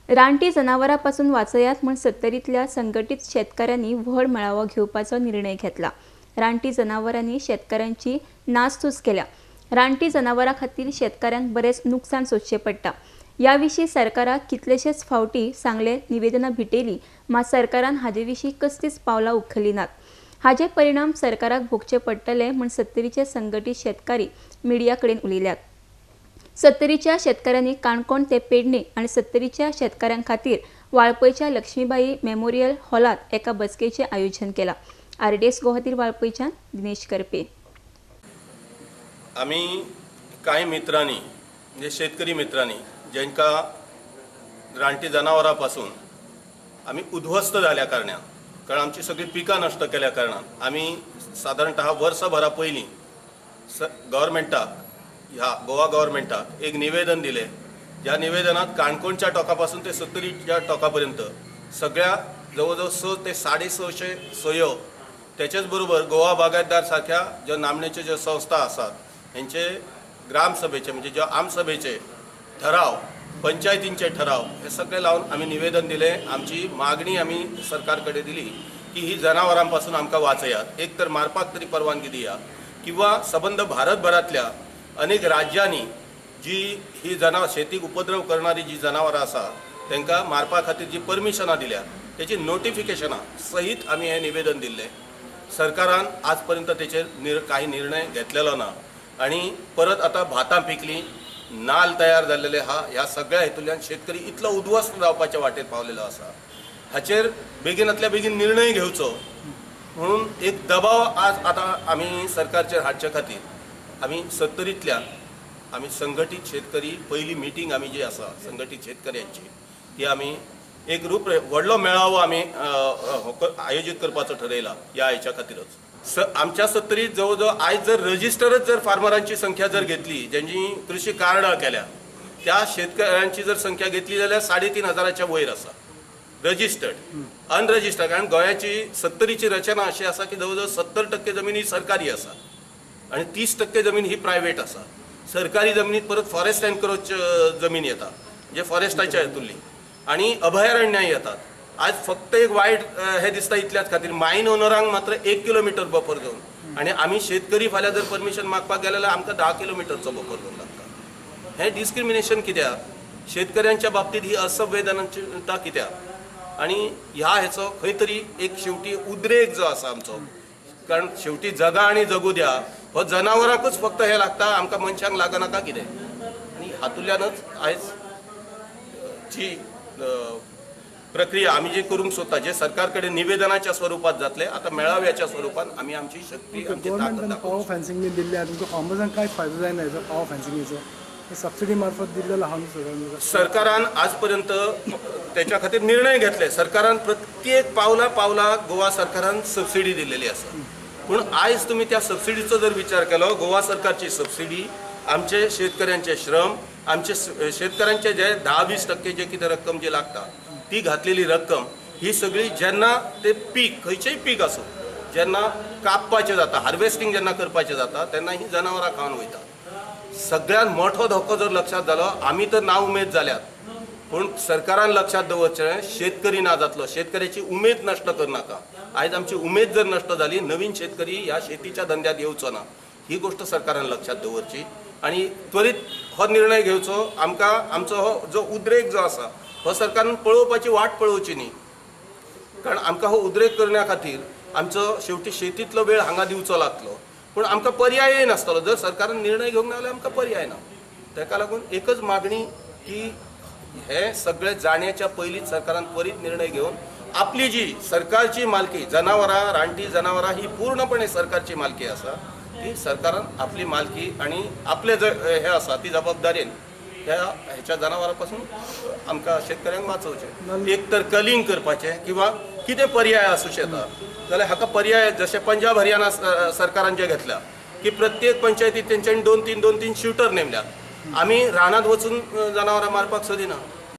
रानटी जनावरांपासून वाचयात म्हण सत्तरीतल्या संघटित शेतकऱ्यांनी व्हड मेळावो घेवपाचो निर्णय घेतला। रानटी जनावरांनी शेतकऱ्यांची नासधूस केल्या। रानटी जनावरां खातीर शेतकऱ्यांक बरेच नुकसान सोंसचें पडटा। या विशीं सरकाराक कितलेशेच फावटी सांगले, निवेदनां भिटेली, मात सरकारान हाजे विशीं कसलीच पावलां उखल्ली नात। हाजे परिणाम सरकाराक भोगचे पडटले म्हण सत्तरीचे संघटीत शेतकारी मिडिया कडेन उलयल्यात। सत्तरीच्या शेतकऱ्यांनी काणकोण ते पेडणे आणि सत्तरीच्या शेतकऱ्यां खातीर वाळपयच्या लक्ष्मीबाई मेमोरियल हॉलात एका बसकेचे आयोजन केला। RDS गोवातीर वाळपयच्यान दिनेश करपे। आम्ही काही मित्रांनी म्हणजे शेतकरी मित्रांनी ज्यांका रानटी जनावरांपासून आम्ही उद्ध्वस्त झाल्या कारणान, कारण आमची सगळी पिकां नष्ट केल्या कारणान आम्ही साधारणतः वर्षभरा पयलीं गव्हर्मेंटाक ह्या गोवा गव्हर्मेंटाक एक निवेदन दिले। ज्या निवेदनात काणकोणच्या टोकापासून ते सत्तरीच्या टोकापर्यंत सगळ्या जवळजवळ 600 ते 650 सयो, त्याच्याच बरोबर गोवा बागायतदार सारख्या ज्या नामनेचे ज्या संस्था आसात यांचे ग्रामसभेचे म्हणजे ज्या आमसभेचे ठराव, पंचायतींचे ठराव हे सगळे लावून आम्ही निवेदन दिले। आमची मागणी आम्ही सरकारकडे दिली की ही जनावरांपासून आमकां वाचयात, एक तर मारपाक तरी परवानगी दिया किंवा संबंध भारतभरातल्या अनेक राज्यांनी जी ही शेतीक उपद्रव करणारी जी जनावरां आसा तांकां मारपा खातीर जी परमिशनां दिल्या त्याची नोटिफिकेशनां सहीत आम्ही हे निवेदन दिल्ले। सरकारान आजपर्यंत तेचेर काही निर्णय घेतलेलो ना आणि परत आता भातां पिकली, नाल तयार जाल्लेले ह्या सगळ्या हेतूंतल्यान शेतकरी इतलो उद्ध्वस्त जावपाच्या वाटेर पावलेलो आसा। हाचेर बेगिनांतल्या बेगीन निर्णय घेवचो म्हणून एक दबाव आज आता आम्ही सरकारचेर हाडचे खातीर आम्ही सत्तरीतल्यान आम्ही संघटीत शेतकरी पहिली मिटींग आम्ही जी आसा संघटीत शेतकऱ्यांची ती आम्ही एक व्हडलो मेळावो आम्ही आयोजीत करपाचो ठरयला या हेच्या खातीरच। आमच्या सत्तरीत जवळजवळ आयज जर रजिस्टरच जर फार्मरांची संख्या जर घेतली, ज्यांची कृषी कार्डां केल्या त्या शेतकऱ्यांची जर संख्या घेतली जाल्यार 3500च्या वयर आसा रजिस्टर्ड। अनरजिस्टर्ड कारण गोंयाची सत्तरीची रचना अशी आसा की जवळजवळ 70% जमीन ही सरकारी आसा आणि 30% जमीन ही प्रायव्हेट आसा। सरकारी जमिनीत परत फॉरेस्ट एन्क्रोच जमीन येता जे फॉरेस्टाच्या हेतुंतली आणि अभयारण्यां येतात। आज फक्त एक वायट हे दिसता इतल्याच खातीर मायन ओनरांक मात्र 1 किलोमीटर बफर झोन आणि आम्ही शेतकरी फाल्यां जर परमिशन मागपाक गेले जाल्यार आमकां 10 किलोमीटरचो बफर झोन लागता। हे डिस्क्रिमिनेशन कित्याक? शेतकऱ्यांच्या बाबतीत ही असंवेदनशीलता कित्याक? आणि ह्या हेचो खंय तरी एक शेवटी उद्रेक जो आसा आमचो, कारण शेवटी जगा आणि जगू द्या हो जनावरांकूच फक्त हे लागता, आमकां मनशांक लागनाका कितें? आणि हातूंतल्यानच आयज जी प्रक्रिया आम्ही जे करूंक सोदता जे सरकार कडेन निवेदनाच्या स्वरूपात जातले, आता मेळाव्याच्या स्वरूपात आम्ही आमची शक्ती आमची ताकद पावर फेन्सिंग दिल्ली आहे, तुमच्या फार्मर्सांक काय फायदो जायना याचा पावर फेन्सिंगेचो सबसिडी मार्फत दिल्लेलो आहा सरकारान आजपर्यंत त्याच्या खातीर निर्णय घेतले। सरकारान प्रत्येक पावला गोवा सरकारान सबसिडी दिलेली आसा, पूण आयज तुम्ही त्या सबसिडीचो जर विचार केलो, गोवा सरकारची सबसिडी आमचे शेतकऱ्यांचे श्रम, आमचे शेतकऱ्यांचे जे 10-20% जे कितें रक्कम जी लागता ती घातलेली रक्कम ही सगळी जेन्ना ते पीक खंयचेय पीक आसूं जेन्ना कापपाचें जाता, हार्वेस्टिंग जेन्ना करपाचें जाता तेन्ना ही जनावरां खावन वयता। सगळ्यात मोठो धोको जर लक्षात जालो, आमी तर ना उमेद जाल्यात, पूण सरकारान लक्षात दवरचें शेतकरी ना जातलो, शेतकऱ्याची उमेद नश्ट करनाका। आयज आमची उमेद जर नश्ट जाली, नवीन शेतकरी ह्या शेतीच्या धंद्यात येवचो ना, ही गोष्ट सरकारान लक्षात दवरची आणि त्वरित हो निर्णय घेवचो। आमकां आमचो हो जो उद्रेक जो आसा हो सरकारान पळोवपाची वाट पळोवची न्ही, कारण आमकां हो उद्रेक करण्या खातीर आमचो शेवटी शेतींतलो वेळ हांगा दिवचो लागतलो, पूण आमकां पर्यायय नासतलो। जर सरकारान निर्णय घेवंक ना जाल्यार आमकां पर्याय ना। ताका लागून एकच मागणी की हे सगळे जाण्याच्या पयलींच सरकारान त्वरित निर्णय घेवन आपली जी सरकारची मालकी जनावरां, रानटी जनावरां ही पूर्णपणे सरकारची मालकी आसा, ती सरकारान आपली मालकी आणि आपले जे हे आसा ती जबाबदारेन ह्याच्या जनावरांपासून आमकां शेतकऱ्यांक वाचोवचें। एक तर कलिंग करपाचें किंवा कितें पर्याय आसूं शकता जाल्यार हाका पर्याय जशें पंजाब हरियाणा सरकारान जे घेतल्या की प्रत्येक पंचायतीत तेंच्यांनी 2-3 शूटर नेमल्यात। आमी रानांत वचून जनावरां मारपाक सोदिना,